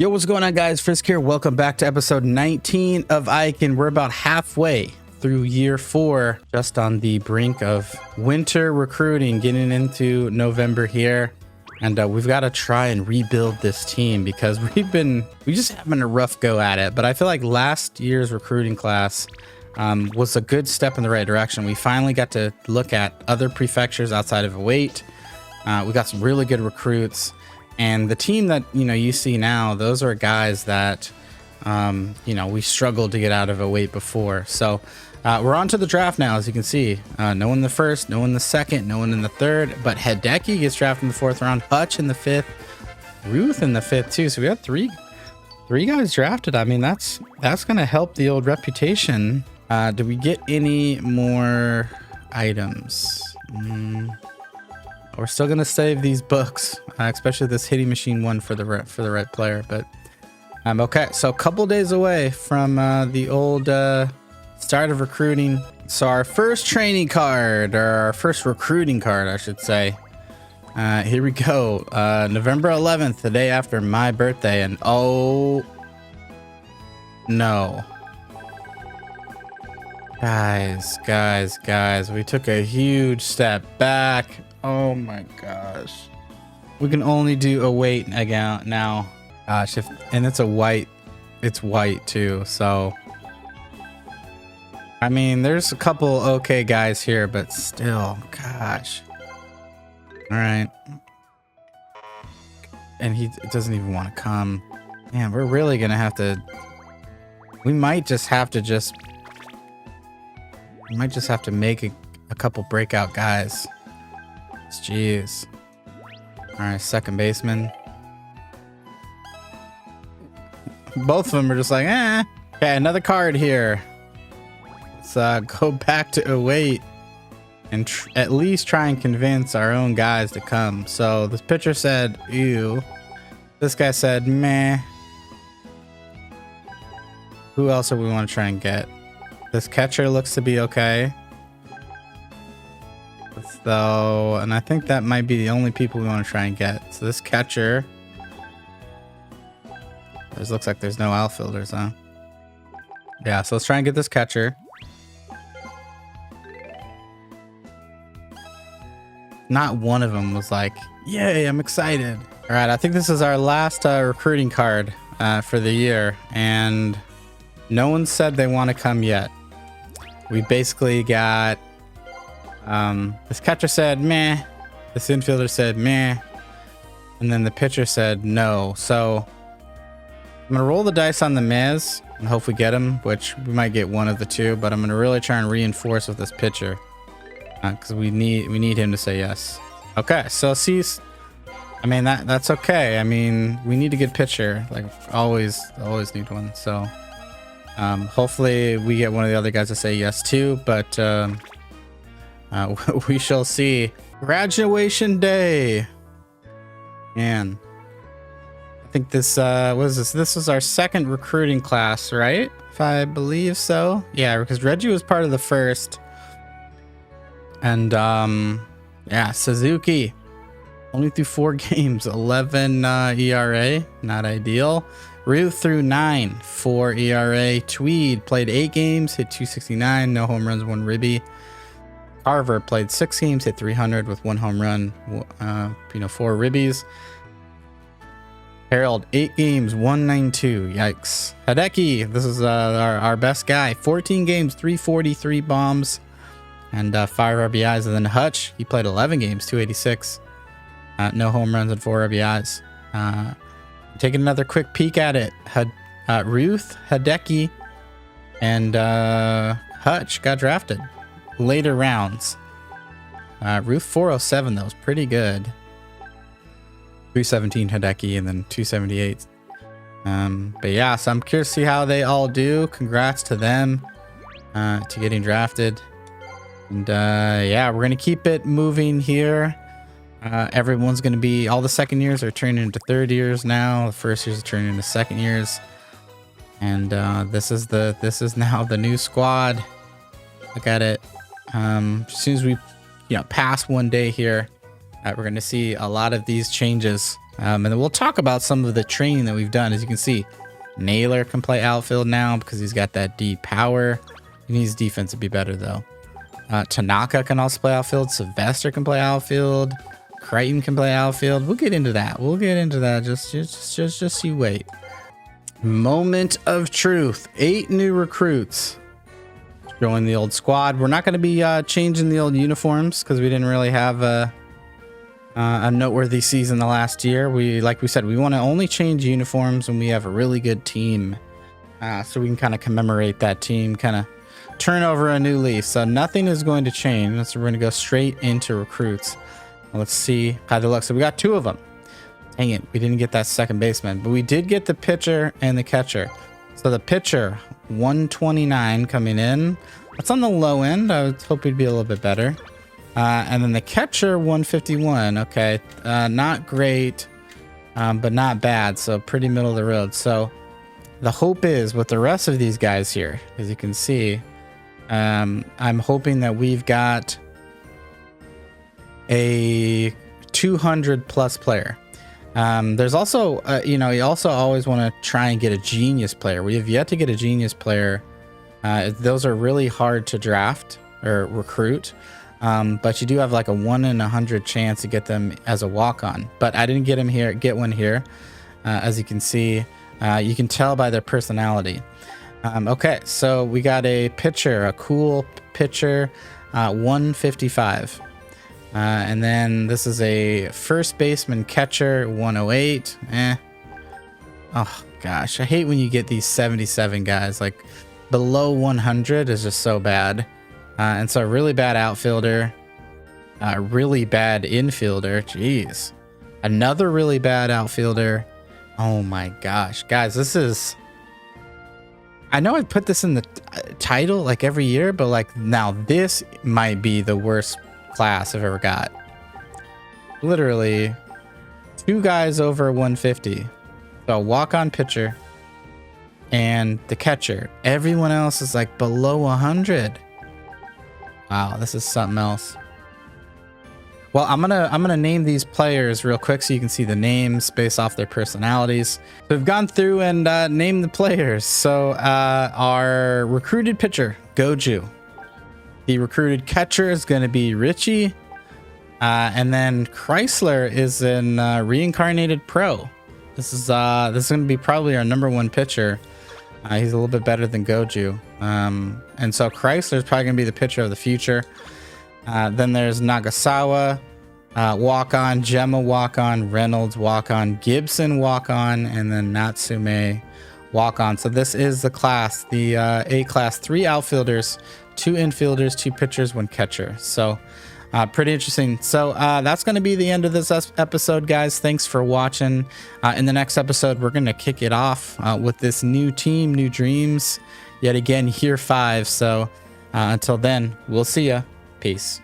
Yo, what's going on, guys? Frisk here. Welcome back to episode 19 of Eikan. We're about halfway through year 4, just on the brink of winter recruiting, getting into November here. And we've got to try and rebuild this team because we just having a rough go at it. But I feel like last year's recruiting class was a good step in the right direction. We finally got to look at other prefectures outside of Await. We got some really good recruits. And the team that, you see now, those are guys that, we struggled to get out of Await before. So we're on to the draft now, as you can see. No one in the first, no one in the second, no one in the third. But Hideki gets drafted in the 4th round, Hutch in the 5th, Ruth in the 5th too. So we got three guys drafted. I mean, that's going to help the old reputation. Do we get any more items? We're still gonna save these books, especially this hitting machine one for the right player. But okay, so a couple days away from the old start of recruiting. So our first training card, or our first recruiting card, I should say. Here we go. November 11th, the day after my birthday, and oh no. Guys, we took a huge step back. Oh my gosh. We can only do Await again now. Gosh, and it's white too, so I mean, there's a couple okay guys here, but still, gosh. All right. And he doesn't even want to come. Man, we're really gonna have to, we might just have to make a couple breakout guys. Jeez. All right, second baseman. Both of them are just like, eh. Okay, another card here. Let's go back to Await and at least try and convince our own guys to come. So this pitcher said, ew. This guy said, meh. Who else do we want to try and get? This catcher looks to be okay. Though, and I think that might be the only people we want to try and get. So this catcher, looks like there's no outfielders, huh? Yeah, so let's try and get this catcher. Not one of them was like, yay, I'm excited. All right, I think this is our last recruiting card for the year, and no one said they want to come yet. We basically got this catcher said meh, this infielder said meh, and then the pitcher said no. So I'm gonna roll the dice on the mehs and hope we get him, which we might get one of the two, but I'm gonna really try and reinforce with this pitcher because we need him to say yes. Okay, so I mean that's okay. I mean, we need a good pitcher, like always need one. So hopefully we get one of the other guys to say yes too, but we shall see. Graduation day. Man, I think this this was our second recruiting class, right? If I believe so. Yeah, because Reggie was part of the first. And yeah, Suzuki only threw 4 games, 11 ERA, not ideal. Ruth threw 9, 4 ERA. Tweed played 8 games, hit 269, no home runs, 1 ribby. Carver played 6 games, hit 300 with 1 home run, 4 ribbies. Harold, 8 games, 192. Yikes. Hideki, this is our best guy. 14 games, 343 bombs, and 5 RBIs. And then Hutch, he played 11 games, 286. No home runs and 4 RBIs. Taking another quick peek at it. Ruth, Hideki, and Hutch got drafted. Later rounds. Ruth 407 though, was pretty good. 317 Hideki and then 278. But yeah, so I'm curious to see how they all do. Congrats to them to getting drafted. And yeah, we're gonna keep it moving here. Everyone's gonna be, all the second years are turning into third years now. The first years are turning into second years. And this is now the new squad. Look at it. As soon as we pass one day here, we're going to see a lot of these changes And then we'll talk about some of the training that we've done. As you can see, Naylor can play outfield now because he's got that deep power. He needs defense to be better though. Tanaka can also play outfield. Sylvester can play outfield. Crichton can play outfield. We'll get into that. Just you wait. Moment of truth. 8 new recruits. Join the old squad. We're not going to be changing the old uniforms because we didn't really have a noteworthy season the last year. Like we said, we want to only change uniforms when we have a really good team, so we can kind of commemorate that team, kind of turn over a new leaf. So nothing is going to change. So we're going to go straight into recruits. Let's see how they look. So we got 2 of them. Dang it, we didn't get that second baseman, but we did get the pitcher and the catcher. So the pitcher, 129 coming in. That's on the low end. I would hope it'd be a little bit better. And then the catcher, 151. Okay, not great, but not bad. So pretty middle of the road. So the hope is with the rest of these guys here, as you can see, I'm hoping that we've got a 200 plus player. There's also, you also always want to try and get a genius player. We have yet to get a genius player. Those are really hard to draft or recruit. But you do have like a 1 in 100 chance to get them as a walk-on. But I didn't get one here. As you can see, you can tell by their personality. Okay, so we got a pitcher, a cool pitcher, 155. And then this is a first baseman catcher, 108. Oh gosh, I hate when you get these 77 guys. Like below 100 is just so bad. And so a really bad outfielder, really bad infielder. Jeez, another really bad outfielder. Oh my gosh, guys, this is. I know I put this in the title like every year, but like now this might be the worst class I've ever got. Literally 2 guys over 150. So a walk-on pitcher and the catcher. Everyone else is like below 100. Wow, this is something else. Well, I'm gonna name these players real quick so you can see the names based off their personalities. So we've gone through and named the players. So our recruited pitcher, Goju. The recruited catcher is going to be Richie. And then Chrysler is in reincarnated pro. This is going to be probably our #1 pitcher. He's a little bit better than Goju. And so Chrysler is probably going to be the pitcher of the future. Then there's Nagasawa, walk-on, Gemma walk-on, Reynolds walk-on, Gibson walk-on, and then Natsume walk-on. So this is the class, the A class, 3 outfielders, 2 infielders, 2 pitchers, 1 catcher. So pretty interesting. So that's going to be the end of this episode, guys. Thanks for watching. In the next episode, we're going to kick it off with this new team, new dreams. Yet again, year 5. So until then, we'll see ya. Peace.